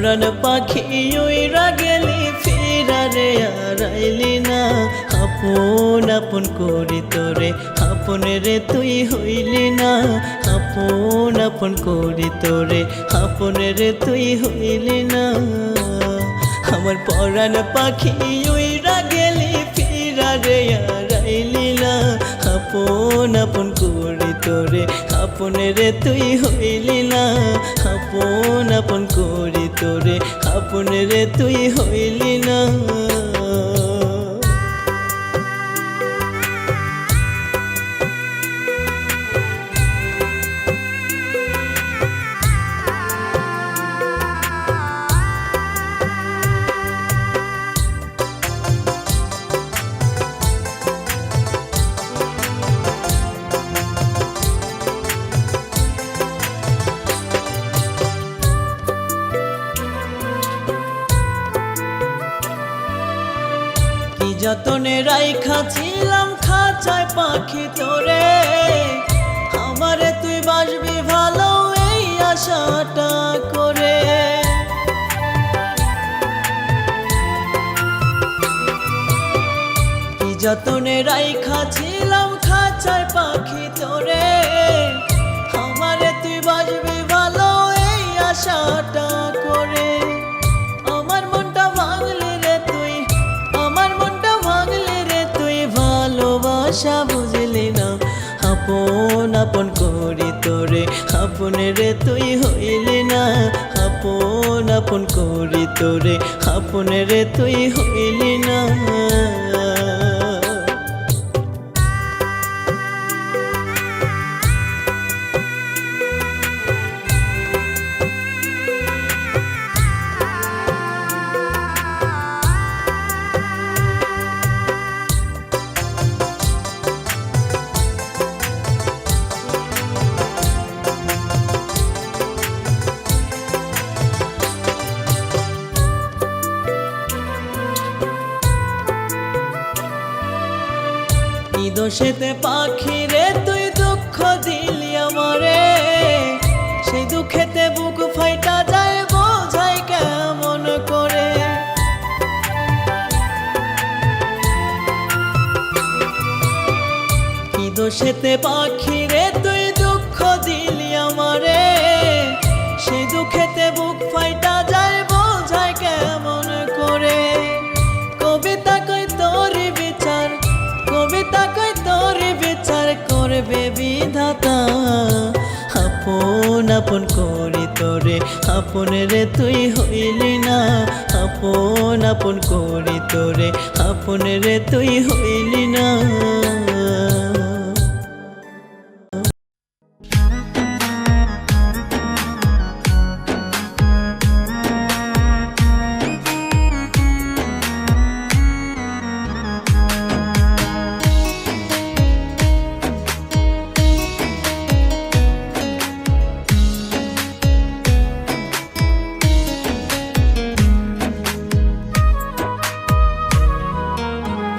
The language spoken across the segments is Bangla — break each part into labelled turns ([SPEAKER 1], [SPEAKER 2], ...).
[SPEAKER 1] পরাণ পাখি উইরা গেলি ফিরারে আর আইলি না। আপন আপন করি তোরে আপন রে তুই হইলি না। আপন আপন করি তোরে আপন রে তুই হইলি না। আমার পরাণ পাখি উইরা গেলি ফিরারে আর আইলি না। আপন আপন করি তোরে আপন রে তুই হইলি না। আপন আপন করি তোরে আপন রে তুই হইলি না। যতনে রাইখা ছিলাম খাঁচায় পাখি তোরে, আমারে তুই বাসবি ভালো এই আশাটা করে। কি যতনে রাইখা ছিলাম খাঁচায় পাখি তোরে, আমারে তুই বাসবি ভালো এই আশাটা করে। আমার মনটা ভাঙলি রে তুই, আমার মনটা ভাঙলি রে তুই, ভালোবাসা বুঝলি না। আপন আপন করি তোরে আপন রে তুই হইলি না। আপন আপন করি তোরে আপন রে তুই হইলি না। দোষেতে পাখি রে তুই দুঃখ দিলি আমারে, সেই দুঃখেতে বুক ফাইটা যায় বোঝাই কেমন করে। কি দোষেতে পাখি রে তুই দুঃখ দিলি আমারে, সেই দুঃখেতে বুক ফাইটা যায় বোঝাই কেমন করে। কবিতা কই তোর বিচার, কবিতা কই তোর বিচার করবে বিধাতা। আপন আপন করি তোরে আপন রে তুই হইলি না। আপন আপন করি তোরে আপন রে তুই হইলি না।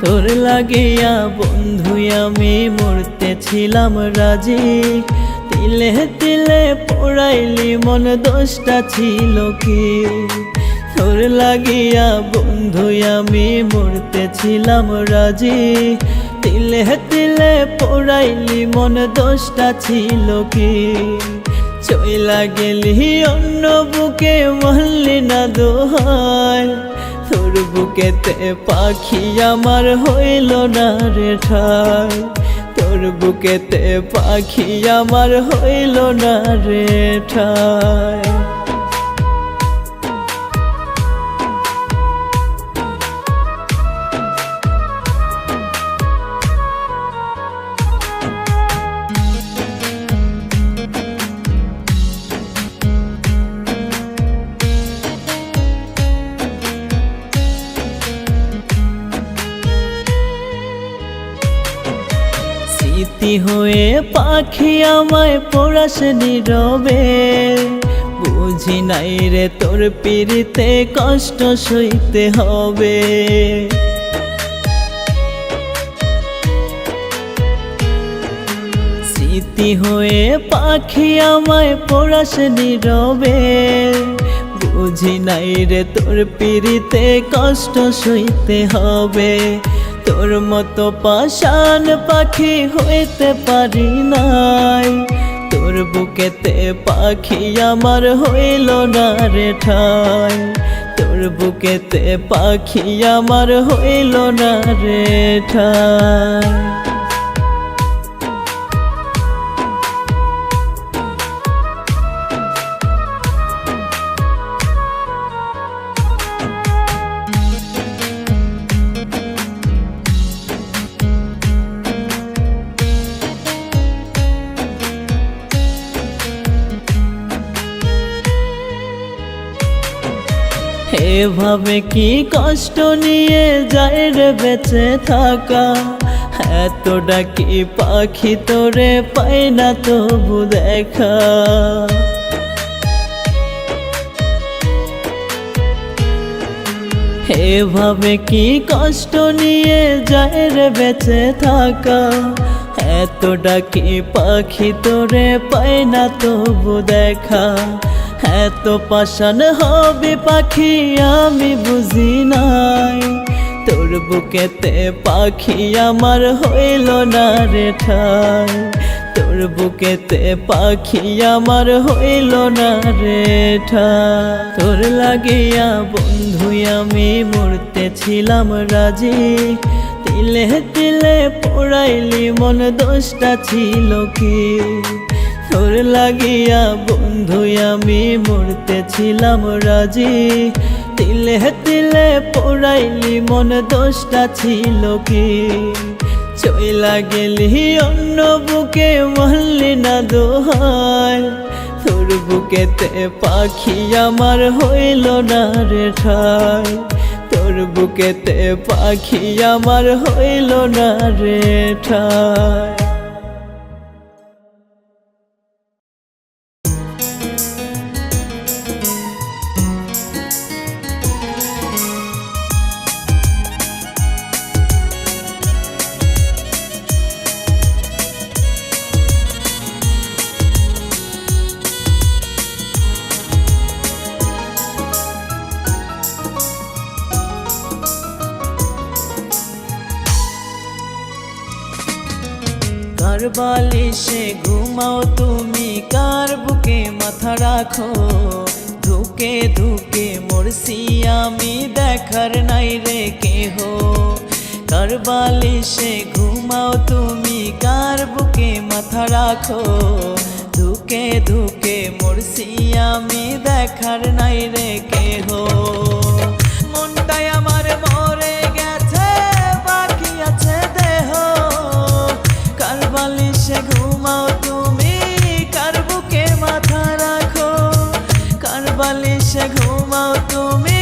[SPEAKER 1] তোর লাগিয়া বন্ধু আমি মরতে ছিলাম রাজি, তিলে তিলে পোড়াইলি মন দোষটা ছিল কি। তোর লাগিয়া বন্ধু আমি মরতে ছিলাম রাজি, তিলে তিলে পোড়াইলি মন দোষটা ছিল কি। চইলা গেলি অন্য বুকে মহল্লি না দোহাই, তোর বুকেতে পাখি আমার হইল না রে ঠাই। তোর বুকেতে পাখি আমার হইল না রে ঠাই। স্মৃতি হয়ে পাখি আমায় পোড়াস নীরবে, বুঝি নাই রে তোর পিড়িতে কষ্ট সইতে হবে। স্মৃতি হয়ে পাখি আমায় পোড়াস নীরবে, বুঝি নাই রে তোর পিড়িতে কষ্ট সইতে হবে, তোর মতো পাষাণ পাখি হইতে পারি নাই, তোর বুকেতে পাখি আমার হইল না রে ঠাই, তোর বুকেতে পাখি আমার হইল না রে ঠাই। এভাবে কি কষ্ট নিয়ে যায় রে বেঁচে থাকা, এত ডাকি পাখি তোরে পাই না তবু দেখা, এভাবে কি কষ্ট নিয়ে যায় রে বেঁচে থাকা, এত ডাকি পাখি তোরে পাই না তবু দেখা, এত পাষাণ হবে পাখি আমি বুঝি নাই, তোর বুকেতে পাখি আমার হইল না রে ঠাই, তোর বুকেতে পাখি আমার হইল না রে ঠাই। তোর লাগিয়া বন্ধু আমি মরতেছিলাম রাজি, তিলে তিলে পোড়াইলি মন দোষটা ছিল কি, তোর লাগিয়া বন্ধু আমি মরতেছিলাম রাজি, তিলে তিলে পোড়াইলি মন দোষটা ছিল কি, চইলা গেলি অন্য বুকে মারলি না দোহাই, তোর বুকেতে পাখি আমার হইল না রে ঠাই, তোর বুকেতে পাখি আমার হইল না রে ঠাই। কার বালিশে ঘুমাও তুমি, কার বুকে মাথা রাখো, ধুকে ধুকে মরছি আমি দেখার নাই রে কেহ, কার বালিশে ঘুমাও তুমি, কার বুকে মাথা রাখো, ধুকে ধুকে মরছি আমি দেখার নাই রে কেহ, মনটাই আমার মরে গেছে বাকি আছে দেহ, কার বালিশে ঘুমাও তুমি, কার বুকে মাথা রাখো, কার বালিশে ঘুমাও তুমি,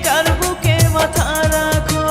[SPEAKER 1] কার বুকে মাথা রাখো।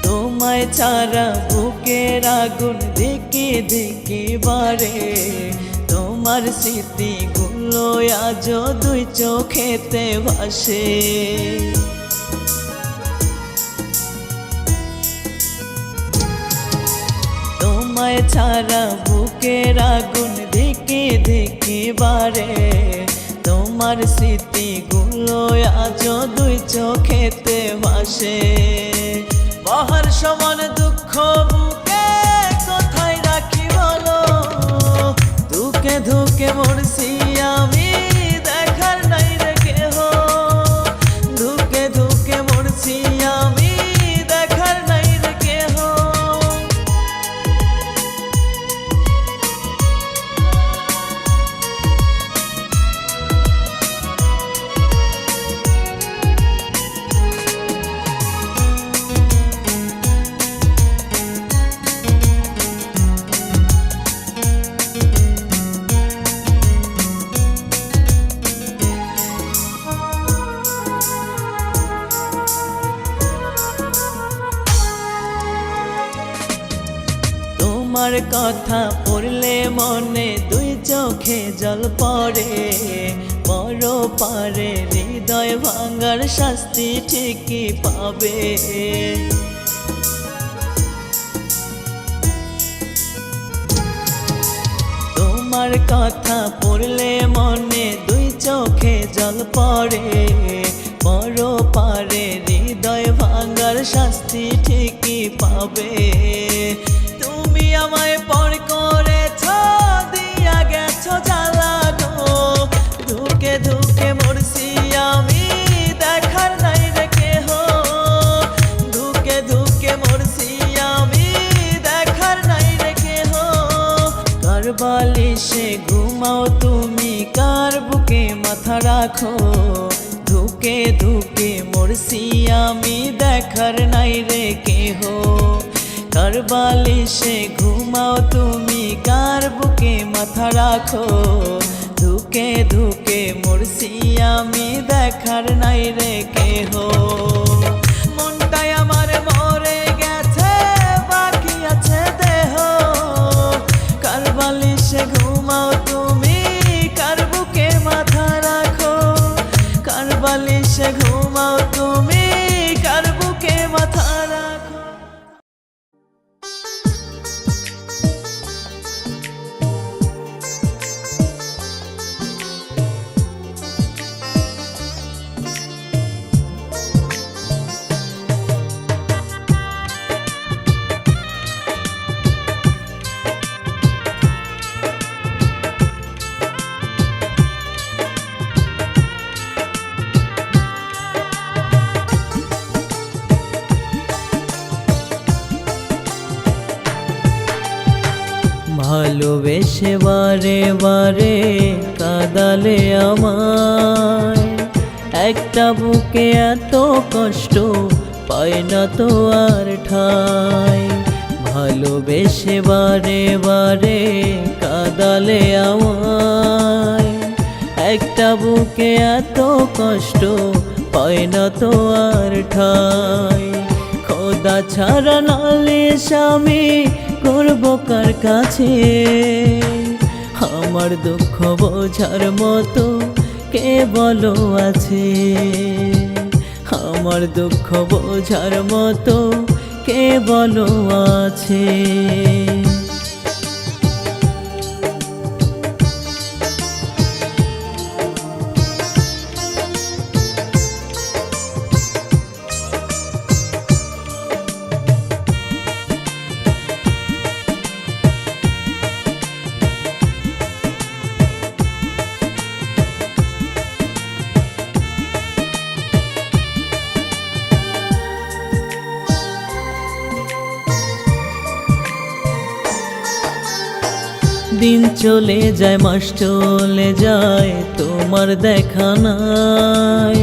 [SPEAKER 1] তোমায় ছাড়া বুকের আগুন দেখে দেখে বারে, তোমার স্মৃতিগুলো আজও দুই চোখেতে ভাসে, তোমায় ছাড়া বুকের আগুন দেখে দেখে বারে, তোমার স্মৃতিগুলো আজও দুই চোখেতে ভাসে, বহার সমান দুঃখ বুকে কোথায় রাখি বলো, ধুকে ধুকে মরছি আমি দেখার নাই রে কেহ, ধুকে ধুকে মরছি আমি দেখার নাই রে কেহ। তোমার কথা পড়লে মনে দুই চোখে জল পড়ে, বড় পারে হৃদয় ভাঙার শাস্তি ঠিকই পাবে। তোমার কথা পড়লে মনে দুই চোখে জল পড়ে, বড় পারে হৃদয় ভাঙার শাস্তি ঠিকই পাবে। তুমি আমায় পর করেছ, দিয়া গেছো জ্বালা গো, ধুকে ধুকে মরছি আমি, দেখার নাই রে কেহ, ধুকে ধুকে মরছি আমি, দেখার নাই রে কেহ। কার বালিশে ঘুমাও তুমি, কার বুকে মাথা রাখো, ধুকে ধুকে মরছি আমি, দেখার নাই রে কেহ। কার বালিশে ঘুমাও তুমি, কার বুকে মাথা রাখো, ধুকে ধুকে মরছি আমি, দেখার নাই রে কেহ। মনটাই আমার মরে গেছে, বাকি আছে দেহ, কার বালিশে ঘুমাও তুমি, কার বুকে মাথা রাখো, কার বালিশে ঘুমাও তুমি, কার বুকে মাথা রাখো। ভালোবেসে বারে বারে কাঁদালে আমায়, একটা বুকে এত কষ্ট পায় না তো আর ঠাই। ভালোবেসে বারে বারে কাঁদালে আমায়, একটা বুকে এত কষ্ট পায় না তো আর ঠাই। খোদা ছাড়া নালিশ আমি করব কার কাছে, আমার দুঃখ বোঝার মতো কে বলো আছে, আমার দুঃখ বোঝার মতো কে বলো আছে। দিন চলে যায়, মাস চলে যায়, তোমার দেখা নাই,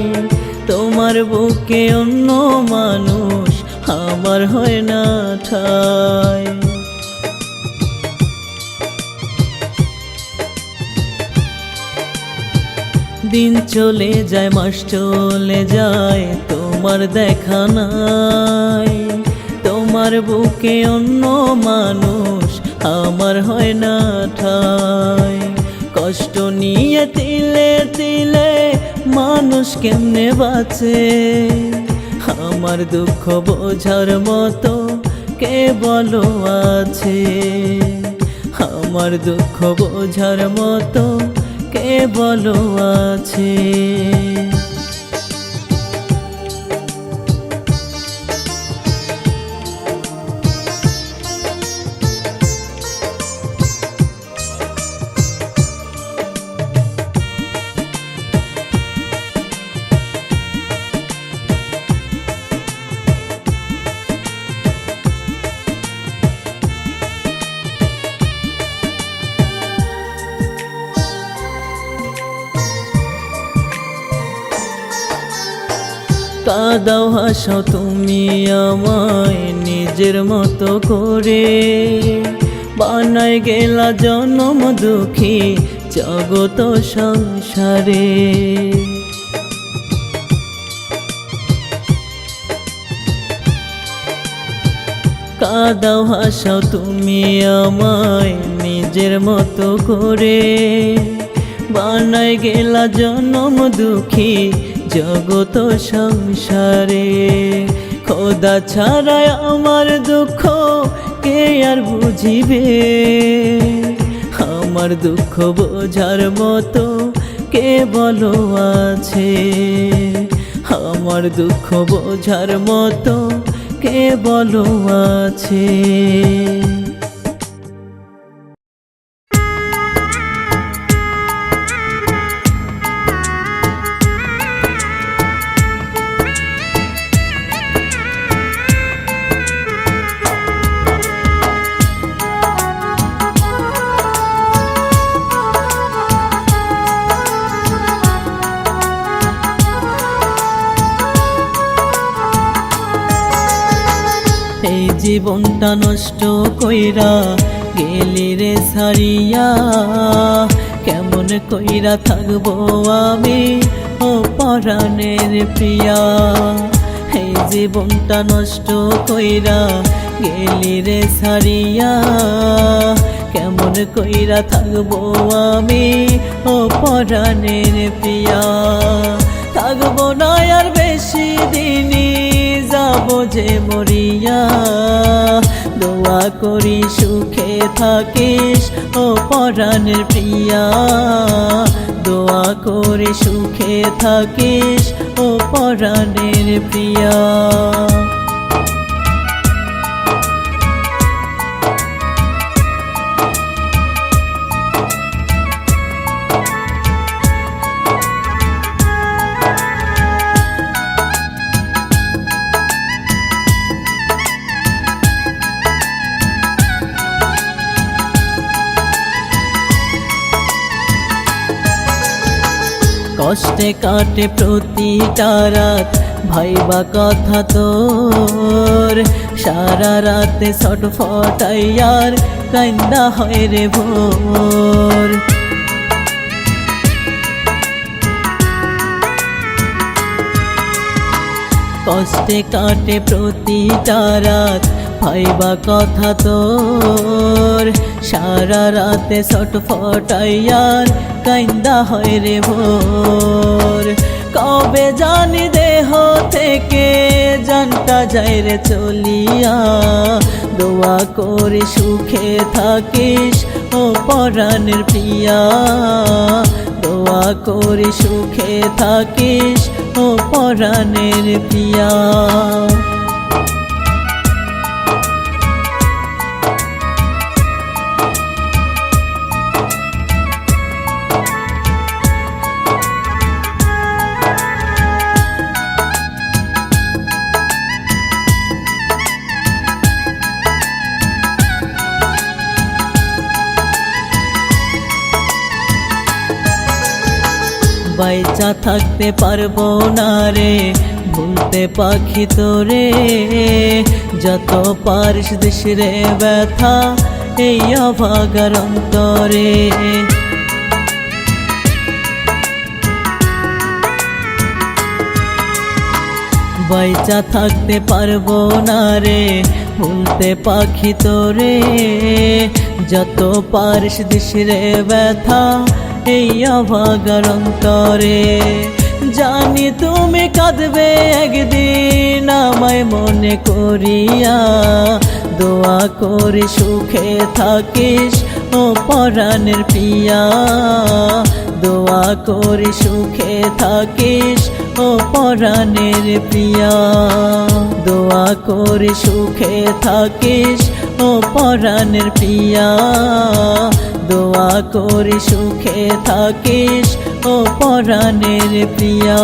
[SPEAKER 1] তোমার বুকে অন্য মানুষ আমার হয় না ঠাই। দিন চলে যায়, মাস চলে যায়, তোমার দেখা নাই, তোমার বুকে অন্য মানুষ আমার হয় না ঠাই। কষ্ট নিয়ে তিলে তিলে মানুষ কেমনে বাঁচে, আমার দুঃখ বোঝার মতো কে বলো আছে, আমার দুঃখ বোঝার মতো কে বলো আছে। কাঁদাও হাসাও তুমি আমায় নিজের মতো করে, বানায় গেলা জনম দুঃখী জগত সংসারে। কাঁদাও হাসাও তুমি আমায় নিজের মতো করে, বানাই গেলা জনম দুঃখী জগত সংসারে। খোদা ছাড়াই আমার দুঃখ কে আর বুঝিবে, আমার দুঃখ বোঝার মতো কে বলো আছে, আমার দুঃখ বোঝার মতো কে বলো আছে। এই জীবনটা নষ্ট কইরা গেলি রে ছাড়িয়া, কেমন কইরা থাকবো আমি ও পরাণের প্রিয়া। এই জীবনটা নষ্ট কইরা গেলি রে ছাড়িয়া, কেমন কইরা থাকবো আমি ও পরাণের প্রিয়া। থাকবো না আর বেশি দিনই যাব যে মরিয়া, দোয়া করি সুখে থাকিস ও পরাণের প্রিয়া, দোয়া করি সুখে থাকিস ও পরাণের প্রিয়া। কষ্টে কাটে প্রতিটা রাত ভাইবা কথা তোর, সারা রাতে ছটফটাইয়ার কান্দা হয় রে ভোর। কষ্টে কাটে প্রতিটা রাত ভাইবা কথা তোর, সারা রাতে ছটফটাইয়ার কান্দা হয় রে ভোর। কবে জানি দেহ থেকে জানটা যায় রে চলিয়া, দোয়া করে সুখে থাকিস ও পরাণের প্রিয়া, দোয়া করে সুখে থাকিস ও পরাণের প্রিয়া। বাইচা থাকতে পারবো না রে ভুলতে পাখি তোরে, যত পারিস দিস রে ব্যথা এই অভাগার অন্তরে। বাইচা থাকতে পারবো না রে ভুলতে পাখি তোরে, যত পারিস দিস রে ব্যথা এই অভাগার অন্তরে। জানি তুমি কাঁদবে একদিন আমায় মনে করিয়া, দোয়া করে সুখে থাকিস ও পরাণের প্রিয়া, দোয়া করে সুখে থাকিস ও পরাণের প্রিয়া, দোয়া করে সুখে থাকিস ও পরাণের প্রিয়া, দোয়া করে সুখে থাকিস ও পরাণের প্রিয়া।